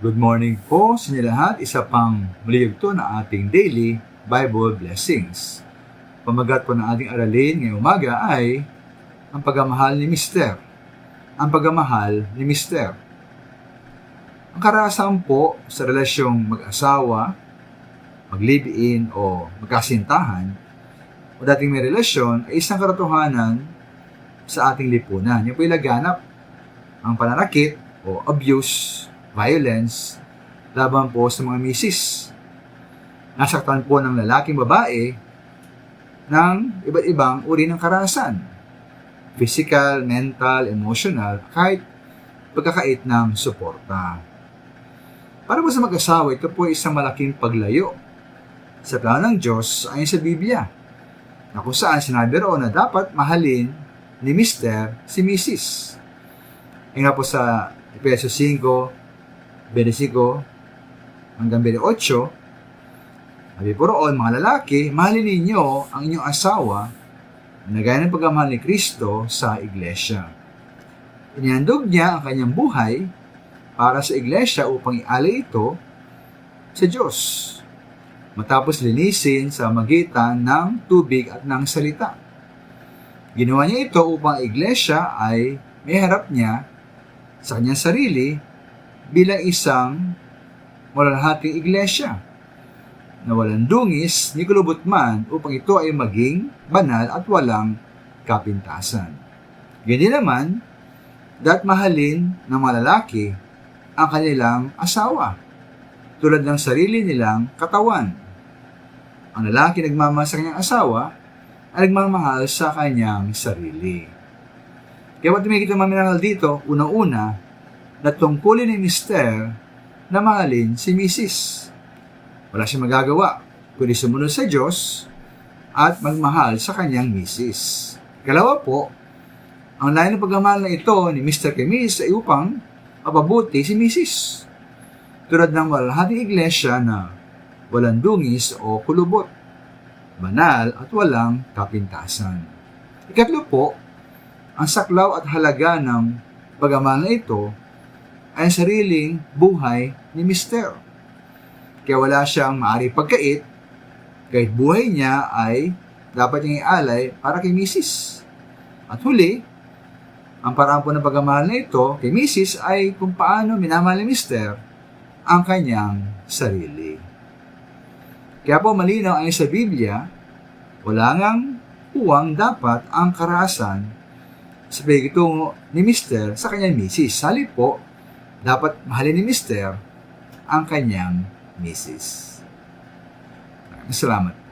Good morning po sa inyo lahat. Isa pang muli ito na ating daily Bible blessings. Pamagat po ng ating aralin ngayong umaga ay ang pagmamahal ni Mister. Ang pagmamahal ni Mister. Ang karanasan po sa relasyong mag-asawa, mag-live-in o magkasintahan o dating may relasyon ay isang katotohanan sa ating lipunan. Yung po ilaganap ang pananakit o abuse, violence, laban po sa mga misis. Nasaktan po ng lalaking babae ng iba't ibang uri ng karahasan. Physical, mental, emotional, kahit pagkakait ng suporta. Para po sa mag-asawa, ito po isang malaking paglayo sa plano ng Diyos ayon sa Biblia, na kung saan sinabi roon na dapat mahalin ni Mister si Mrs. Ay nga po sa Efesios 5, 25 hanggang 28, sabi po roon, mga lalaki, mahalin ninyo ang inyong asawa na gaya ng pagmamahal ni Kristo sa iglesia. Inihandog niya ang kanyang buhay para sa iglesia upang ialay ito sa Diyos, matapos linisin sa magitan ng tubig at ng salita. Ginawa niya ito upang ang iglesia ay may harap niya sa kanyang sarili bilang isang malalhating iglesia na walang dungis ni kulubot man upang ito ay maging banal at walang kapintasan. Ganyan naman, dapat mahalin ng mga lalaki ang kanilang asawa tulad ng sarili nilang katawan. Ang lalaki nagmamahal sa kanyang asawa ay nagmamahal sa kanyang sarili. Kaya ba't may kita maminahal dito, unang-una, na tungkulin ni Mister na mahalin si Mrs. Wala siyang magagawa kundi sumunod sa Diyos at magmahal sa kanyang Mrs. Ikalawa po, ang layo ng pagmamahal na ito ni Mr. kay Mrs. ay upang mapabuti si Mrs. Tulad ng malalhating iglesia na walang dungis o kulubot, banal at walang kapintasan. Ikatlo po, ang saklaw at halaga ng pagmamahal na ito ay ang sariling buhay ni Mister. Kaya wala siyang maaari pagkait, kahit buhay niya ay dapat niyang ialay para kay Mrs. At huli, ang paraan po ng pagmamahal na ito kay Mrs. ay kung paano minamahal ni Mister ang kanyang sarili. Kaya po malinaw ayon sa Biblia, wala ngang puwang dapat ang karahasan sa pagitungo ni Mister sa kanyang Mrs. Halip po, dapat mahalin ni Mister ang kanyang Mrs. Salamat.